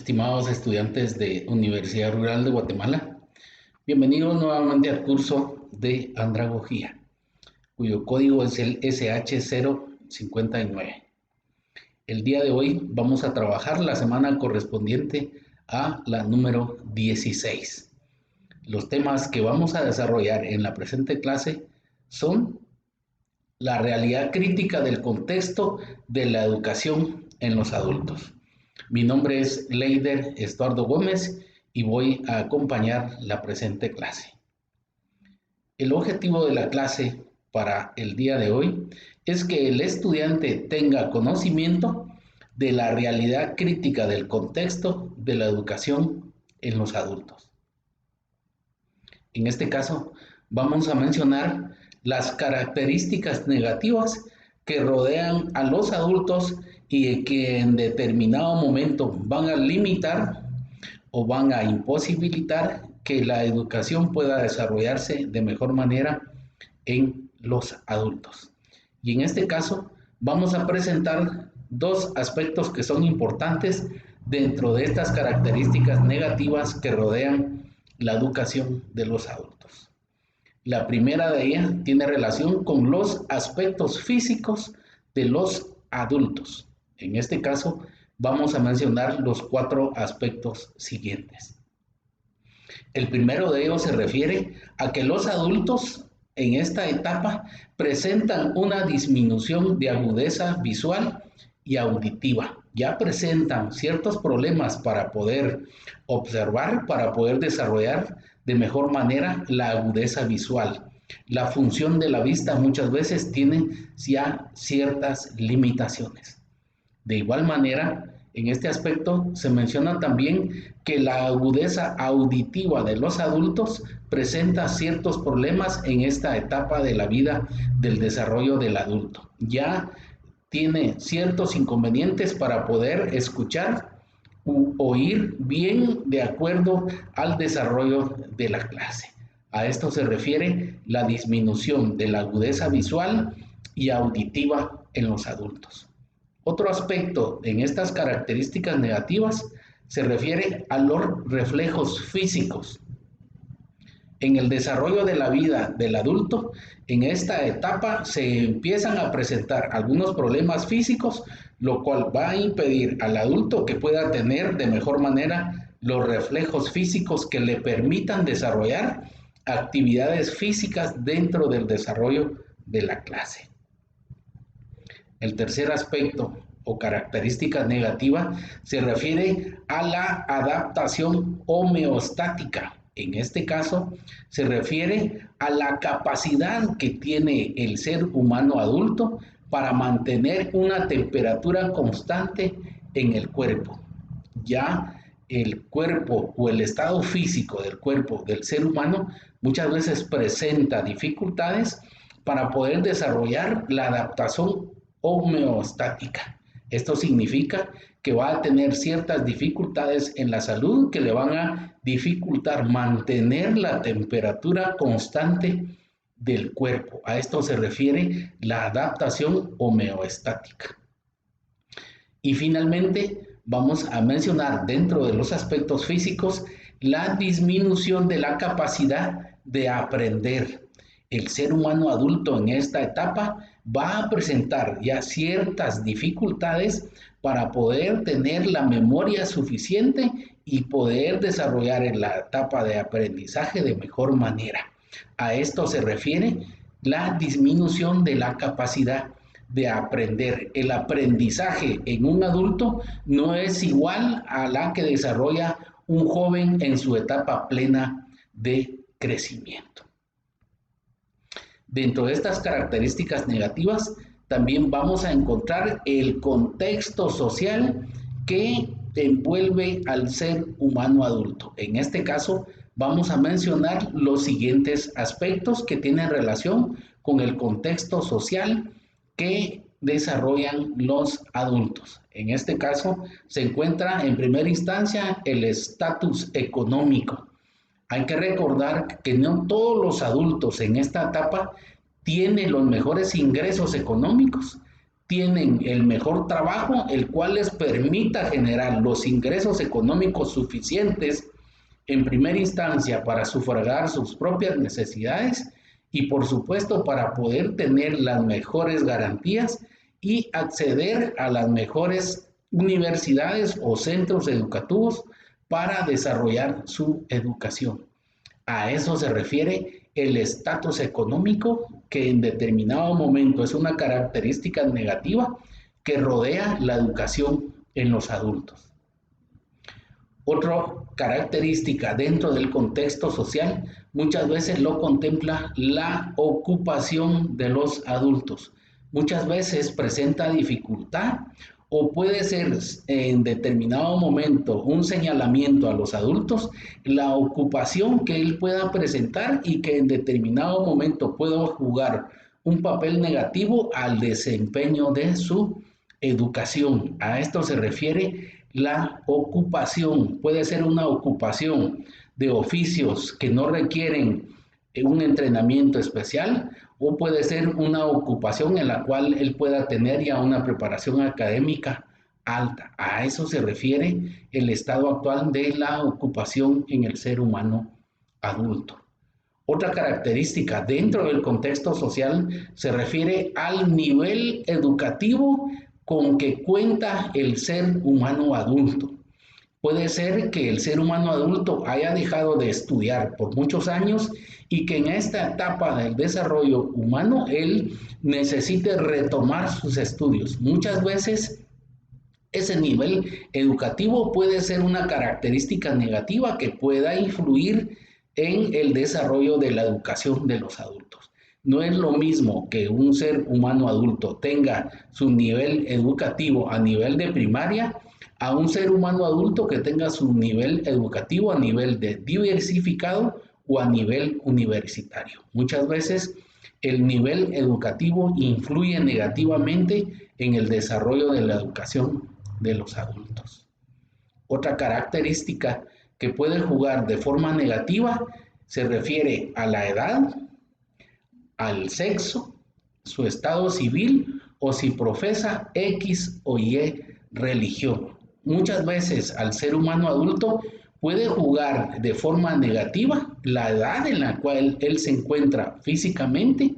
Estimados estudiantes de Universidad Rural de Guatemala, bienvenidos nuevamente al curso de andragogía, cuyo código es el SH059. El día de hoy vamos a trabajar la semana correspondiente a la número 16. Los temas que vamos a desarrollar en la presente clase son la realidad crítica del contexto de la educación en los adultos. Mi nombre es Leider Estuardo Gómez y voy a acompañar la presente clase. El objetivo de la clase para el día de hoy es que el estudiante tenga conocimiento de la realidad crítica del contexto de la educación en los adultos. En este caso, vamos a mencionar las características negativas que rodean a los adultos y que en determinado momento van a limitar o van a imposibilitar que la educación pueda desarrollarse de mejor manera en los adultos. Y en este caso vamos a presentar dos aspectos que son importantes dentro de estas características negativas que rodean la educación de los adultos. La primera de ellas tiene relación con los aspectos físicos de los adultos. En este caso, vamos a mencionar los 4 aspectos siguientes. El primero de ellos se refiere a que los adultos en esta etapa presentan una disminución de agudeza visual y auditiva. Ya presentan ciertos problemas para poder observar, para poder desarrollar de mejor manera la agudeza visual. La función de la vista muchas veces tiene ya ciertas limitaciones. De igual manera, en este aspecto se menciona también que la agudeza auditiva de los adultos presenta ciertos problemas en esta etapa de la vida del desarrollo del adulto. Ya tiene ciertos inconvenientes para poder escuchar u oír bien de acuerdo al desarrollo de la clase. A esto se refiere la disminución de la agudeza visual y auditiva en los adultos. Otro aspecto en estas características negativas se refiere a los reflejos físicos. En el desarrollo de la vida del adulto, en esta etapa se empiezan a presentar algunos problemas físicos, lo cual va a impedir al adulto que pueda tener de mejor manera los reflejos físicos que le permitan desarrollar actividades físicas dentro del desarrollo de la clase. El tercer aspecto o característica negativa se refiere a la adaptación homeostática. En este caso, se refiere a la capacidad que tiene el ser humano adulto para mantener una temperatura constante en el cuerpo. Ya el cuerpo o el estado físico del cuerpo del ser humano muchas veces presenta dificultades para poder desarrollar la adaptación homeostática. Esto significa que va a tener ciertas dificultades en la salud que le van a dificultar mantener la temperatura constante del cuerpo. A esto se refiere la adaptación homeostática. Y finalmente vamos a mencionar dentro de los aspectos físicos la disminución de la capacidad de aprender. El ser humano adulto en esta etapa va a presentar ya ciertas dificultades para poder tener la memoria suficiente y poder desarrollar en la etapa de aprendizaje de mejor manera. A esto se refiere la disminución de la capacidad de aprender. El aprendizaje en un adulto no es igual a la que desarrolla un joven en su etapa plena de crecimiento. Dentro de estas características negativas, también vamos a encontrar el contexto social que envuelve al ser humano adulto. En este caso, vamos a mencionar los siguientes aspectos que tienen relación con el contexto social que desarrollan los adultos. En este caso, se encuentra en primera instancia el estatus económico. Hay que recordar que no todos los adultos en esta etapa tienen los mejores ingresos económicos, tienen el mejor trabajo, el cual les permita generar los ingresos económicos suficientes en primera instancia para sufragar sus propias necesidades y por supuesto para poder tener las mejores garantías y acceder a las mejores universidades o centros educativos para desarrollar su educación. A eso se refiere el estatus económico, que en determinado momento es una característica negativa que rodea la educación en los adultos. Otra característica dentro del contexto social muchas veces lo contempla la ocupación de los adultos. Muchas veces presenta dificultad o puede ser en determinado momento un señalamiento a los adultos, la ocupación que él pueda presentar y que en determinado momento pueda jugar un papel negativo al desempeño de su educación. A esto se refiere la ocupación. Puede ser una ocupación de oficios que no requieren un entrenamiento especial o puede ser una ocupación en la cual él pueda tener ya una preparación académica alta. A eso se refiere el estado actual de la ocupación en el ser humano adulto. Otra característica dentro del contexto social se refiere al nivel educativo con que cuenta el ser humano adulto. Puede ser que el ser humano adulto haya dejado de estudiar por muchos años y que en esta etapa del desarrollo humano él necesite retomar sus estudios. Muchas veces ese nivel educativo puede ser una característica negativa que pueda influir en el desarrollo de la educación de los adultos. No es lo mismo que un ser humano adulto tenga su nivel educativo a nivel de primaria a un ser humano adulto que tenga su nivel educativo a nivel de diversificado o a nivel universitario. Muchas veces el nivel educativo influye negativamente en el desarrollo de la educación de los adultos. Otra característica que puede jugar de forma negativa se refiere a la edad, al sexo, su estado civil o si profesa X o Y religión. Muchas veces al ser humano adulto puede jugar de forma negativa la edad en la cual él se encuentra físicamente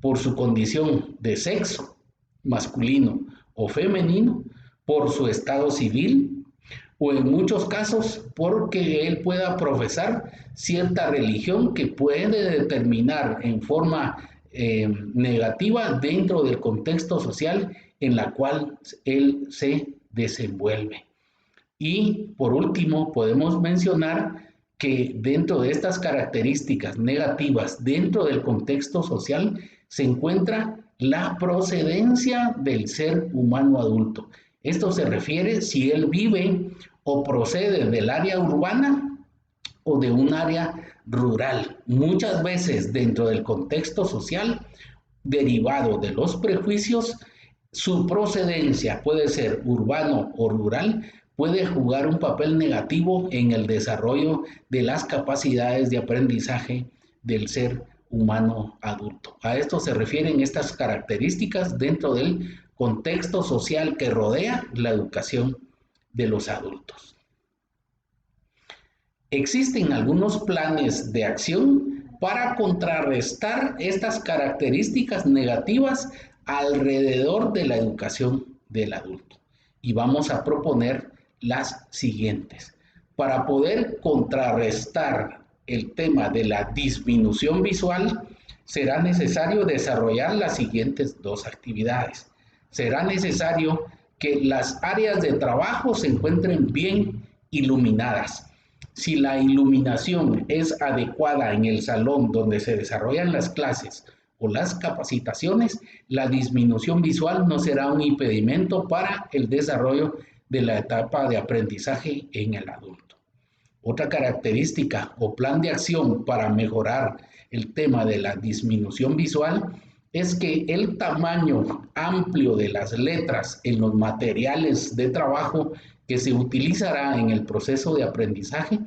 por su condición de sexo masculino o femenino, por su estado civil o en muchos casos porque él pueda profesar cierta religión que puede determinar en forma negativa dentro del contexto social en la cual él se desenvuelve. Y por último, podemos mencionar que dentro de estas características negativas, dentro del contexto social, se encuentra la procedencia del ser humano adulto. Esto se refiere si él vive o procede del área urbana o de un área rural. Muchas veces dentro del contexto social, derivado de los prejuicios, su procedencia puede ser urbano o rural, puede jugar un papel negativo en el desarrollo de las capacidades de aprendizaje del ser humano adulto. A esto se refieren estas características dentro del contexto social que rodea la educación de los adultos. Existen algunos planes de acción para contrarrestar estas características negativas alrededor de la educación del adulto. Y vamos a proponer las siguientes. Para poder contrarrestar el tema de la disminución visual, será necesario desarrollar las siguientes dos actividades. Será necesario que las áreas de trabajo se encuentren bien iluminadas. Si la iluminación es adecuada en el salón donde se desarrollan las clases o las capacitaciones, la disminución visual no será un impedimento para el desarrollo de la etapa de aprendizaje en el adulto. Otra característica o plan de acción para mejorar el tema de la disminución visual es que el tamaño amplio de las letras en los materiales de trabajo que se utilizará en el proceso de aprendizaje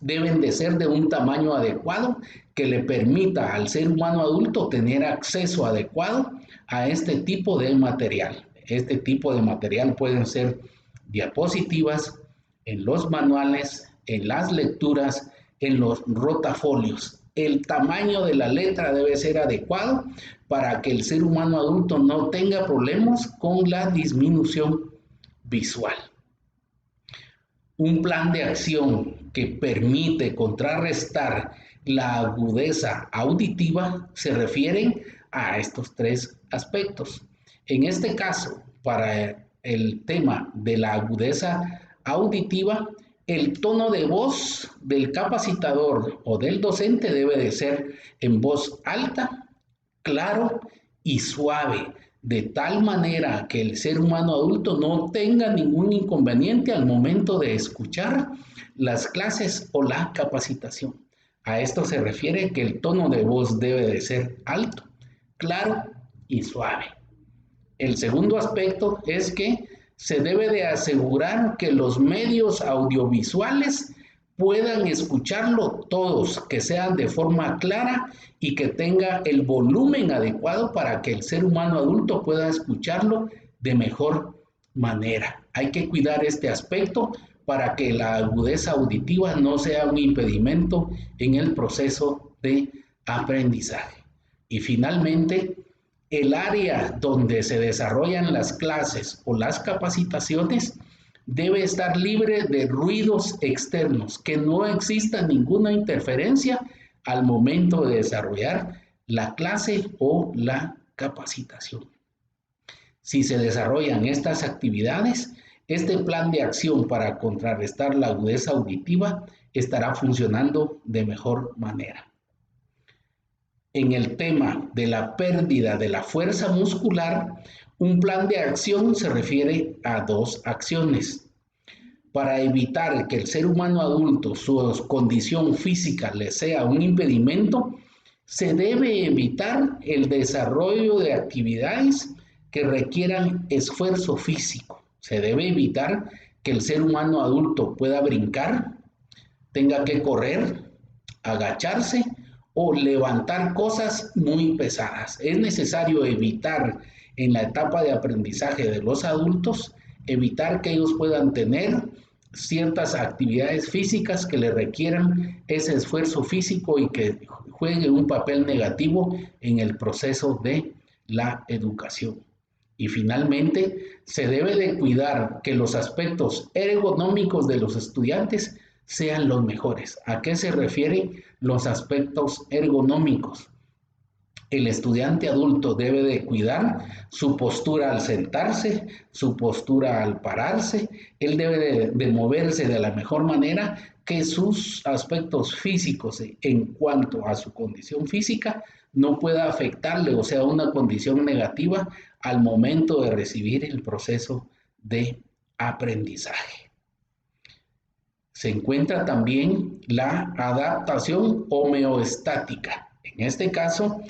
deben de ser de un tamaño adecuado que le permita al ser humano adulto tener acceso adecuado a este tipo de material. Este tipo de material pueden ser diapositivas, en los manuales, en las lecturas, en los rotafolios. El tamaño de la letra debe ser adecuado para que el ser humano adulto no tenga problemas con la disminución visual. Un plan de acción que permite contrarrestar la agudeza auditiva se refiere a estos tres aspectos. En este caso, para el tema de la agudeza auditiva, el tono de voz del capacitador o del docente debe de ser en voz alta, claro y suave, de tal manera que el ser humano adulto no tenga ningún inconveniente al momento de escuchar las clases o la capacitación. A esto se refiere que el tono de voz debe de ser alto, claro y suave. El segundo aspecto es que se debe de asegurar que los medios audiovisuales puedan escucharlo todos, que sean de forma clara y que tenga el volumen adecuado para que el ser humano adulto pueda escucharlo de mejor manera. Hay que cuidar este aspecto para que la agudeza auditiva no sea un impedimento en el proceso de aprendizaje. Y finalmente, el área donde se desarrollan las clases o las capacitaciones debe estar libre de ruidos externos, que no exista ninguna interferencia al momento de desarrollar la clase o la capacitación. Si se desarrollan estas actividades, este plan de acción para contrarrestar la agudeza auditiva estará funcionando de mejor manera. En el tema de la pérdida de la fuerza muscular, un plan de acción se refiere a dos acciones. Para evitar que el ser humano adulto, su condición física le sea un impedimento, se debe evitar el desarrollo de actividades que requieran esfuerzo físico. Se debe evitar que el ser humano adulto pueda brincar, tenga que correr, agacharse o levantar cosas muy pesadas. Es necesario evitar en la etapa de aprendizaje de los adultos, evitar que ellos puedan tener ciertas actividades físicas que le requieran ese esfuerzo físico y que juegue un papel negativo en el proceso de la educación. Y finalmente, se debe de cuidar que los aspectos ergonómicos de los estudiantes sean los mejores. ¿A qué se refieren los aspectos ergonómicos? El estudiante adulto debe de cuidar su postura al sentarse, su postura al pararse. Él debe de moverse de la mejor manera, que sus aspectos físicos en cuanto a su condición física no pueda afectarle, o sea, una condición negativa al momento de recibir el proceso de aprendizaje. Se encuentra también la adaptación homeostática. En este caso,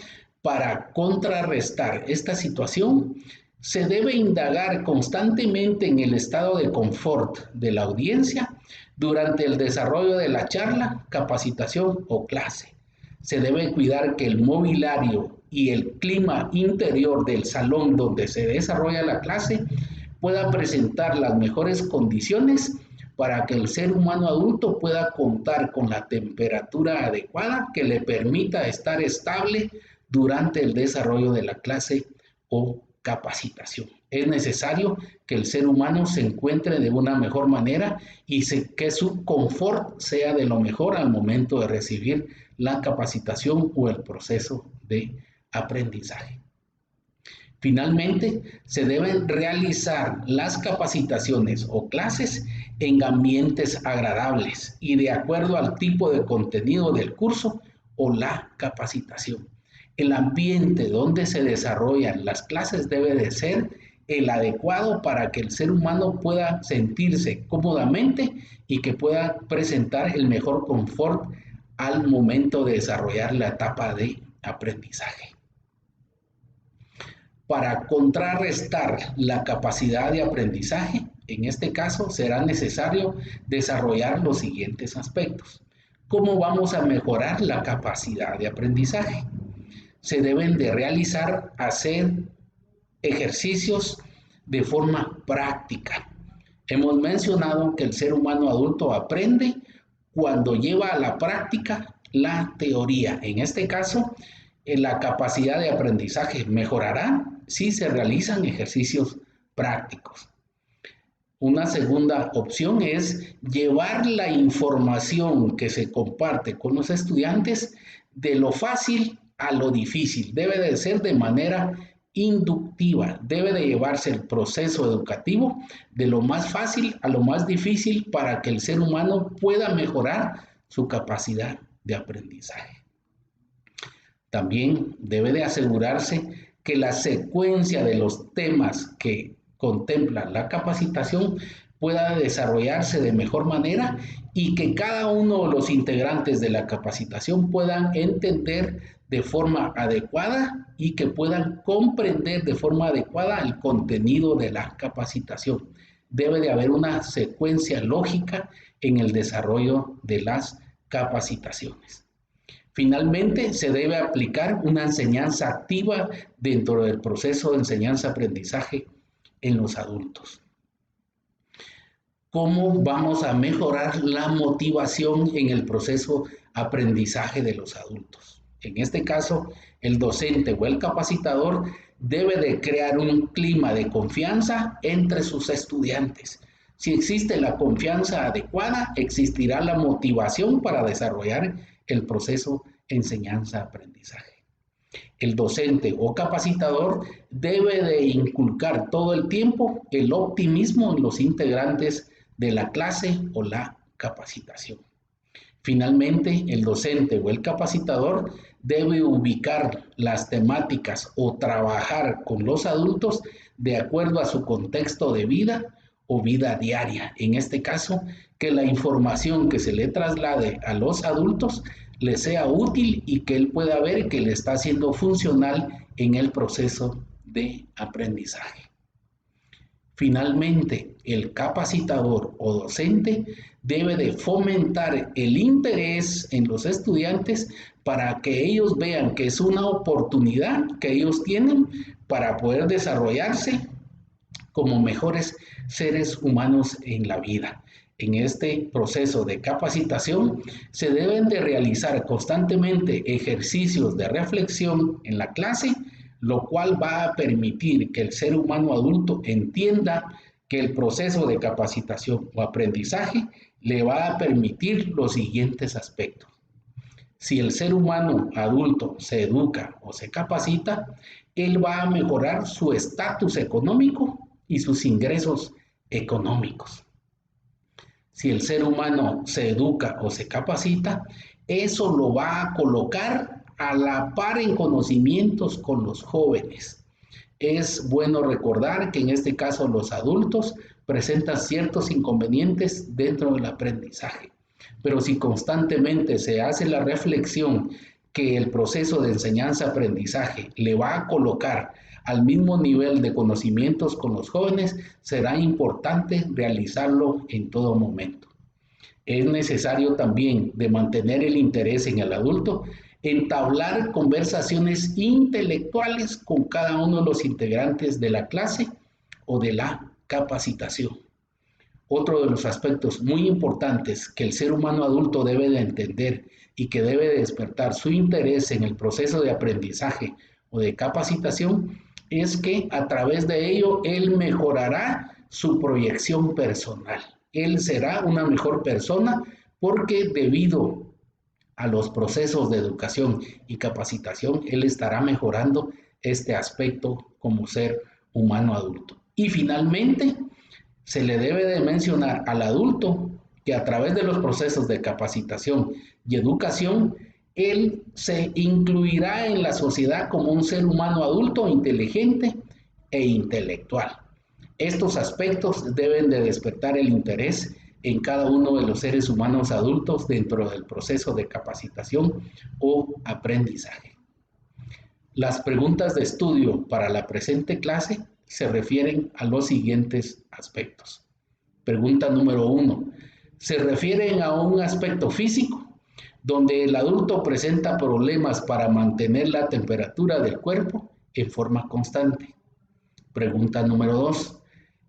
para contrarrestar esta situación, se debe indagar constantemente en el estado de confort de la audiencia durante el desarrollo de la charla, capacitación o clase. Se debe cuidar que el mobiliario y el clima interior del salón donde se desarrolla la clase pueda presentar las mejores condiciones para que el ser humano adulto pueda contar con la temperatura adecuada que le permita estar estable durante el desarrollo de la clase o capacitación. Es necesario que el ser humano se encuentre de una mejor manera y que su confort sea de lo mejor al momento de recibir la capacitación o el proceso de aprendizaje. Finalmente, se deben realizar las capacitaciones o clases en ambientes agradables y de acuerdo al tipo de contenido del curso o la capacitación. El ambiente donde se desarrollan las clases debe de ser el adecuado para que el ser humano pueda sentirse cómodamente y que pueda presentar el mejor confort al momento de desarrollar la etapa de aprendizaje. Para contrarrestar la capacidad de aprendizaje, en este caso será necesario desarrollar los siguientes aspectos. ¿Cómo vamos a mejorar la capacidad de aprendizaje? Se deben de hacer ejercicios de forma práctica. Hemos mencionado que el ser humano adulto aprende cuando lleva a la práctica la teoría. En este caso, la capacidad de aprendizaje mejorará si se realizan ejercicios prácticos. Una segunda opción es llevar la información que se comparte con los estudiantes de lo fácil a lo difícil. Debe de ser de manera inductiva, debe de llevarse el proceso educativo de lo más fácil a lo más difícil para que el ser humano pueda mejorar su capacidad de aprendizaje. También debe de asegurarse que la secuencia de los temas que contempla la capacitación pueda desarrollarse de mejor manera y que cada uno de los integrantes de la capacitación puedan entender de forma adecuada y que puedan comprender de forma adecuada el contenido de la capacitación. Debe de haber una secuencia lógica en el desarrollo de las capacitaciones. Finalmente, se debe aplicar una enseñanza activa dentro del proceso de enseñanza-aprendizaje en los adultos. ¿Cómo vamos a mejorar la motivación en el proceso aprendizaje de los adultos? En este caso, el docente o el capacitador debe de crear un clima de confianza entre sus estudiantes. Si existe la confianza adecuada, existirá la motivación para desarrollar el proceso enseñanza-aprendizaje. El docente o capacitador debe de inculcar todo el tiempo el optimismo en los integrantes de la clase o la capacitación. Finalmente, el docente o el capacitador debe ubicar las temáticas o trabajar con los adultos de acuerdo a su contexto de vida o vida diaria. En este caso, que la información que se le traslade a los adultos le sea útil y que él pueda ver que le está siendo funcional en el proceso de aprendizaje. Finalmente, el capacitador o docente debe de fomentar el interés en los estudiantes para que ellos vean que es una oportunidad que ellos tienen para poder desarrollarse como mejores seres humanos en la vida. En este proceso de capacitación se deben de realizar constantemente ejercicios de reflexión en la clase, lo cual va a permitir que el ser humano adulto entienda que el proceso de capacitación o aprendizaje le va a permitir los siguientes aspectos. Si el ser humano adulto se educa o se capacita, él va a mejorar su estatus económico y sus ingresos económicos. Si el ser humano se educa o se capacita, eso lo va a colocar a la par en conocimientos con los jóvenes. Es bueno recordar que en este caso los adultos presentan ciertos inconvenientes dentro del aprendizaje, pero si constantemente se hace la reflexión que el proceso de enseñanza-aprendizaje le va a colocar al mismo nivel de conocimientos con los jóvenes, será importante realizarlo en todo momento. Es necesario también de mantener el interés en el adulto, entablar conversaciones intelectuales con cada uno de los integrantes de la clase o de la capacitación. Otro de los aspectos muy importantes que el ser humano adulto debe de entender y que debe de despertar su interés en el proceso de aprendizaje o de capacitación es que a través de ello él mejorará su proyección personal. Él será una mejor persona porque debido a los procesos de educación y capacitación, él estará mejorando este aspecto como ser humano adulto. Y finalmente, se le debe de mencionar al adulto que a través de los procesos de capacitación y educación, él se incluirá en la sociedad como un ser humano adulto, inteligente e intelectual. Estos aspectos deben de despertar el interés en cada uno de los seres humanos adultos dentro del proceso de capacitación o aprendizaje. Las preguntas de estudio para la presente clase se refieren a los siguientes aspectos. Pregunta número 1. ¿Se refieren a un aspecto físico? donde el adulto presenta problemas para mantener la temperatura del cuerpo en forma constante. Pregunta número 2.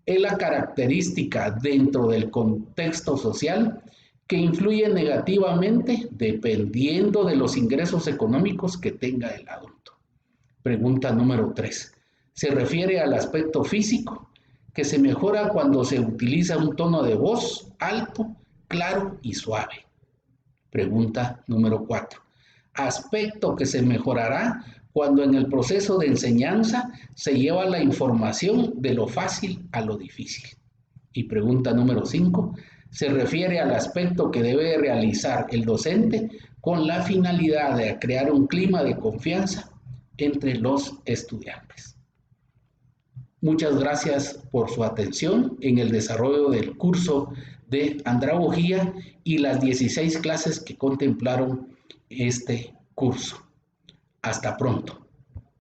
Es la característica dentro del contexto social que influye negativamente dependiendo de los ingresos económicos que tenga el adulto. Pregunta número 3. Se refiere al aspecto físico, que se mejora cuando se utiliza un tono de voz alto, claro y suave. Pregunta número 4. Aspecto que se mejorará cuando en el proceso de enseñanza se lleva la información de lo fácil a lo difícil. Y pregunta número 5. Se refiere al aspecto que debe realizar el docente con la finalidad de crear un clima de confianza entre los estudiantes. Muchas gracias por su atención en el desarrollo del curso de andragogía y las 16 clases que contemplaron este curso. Hasta pronto.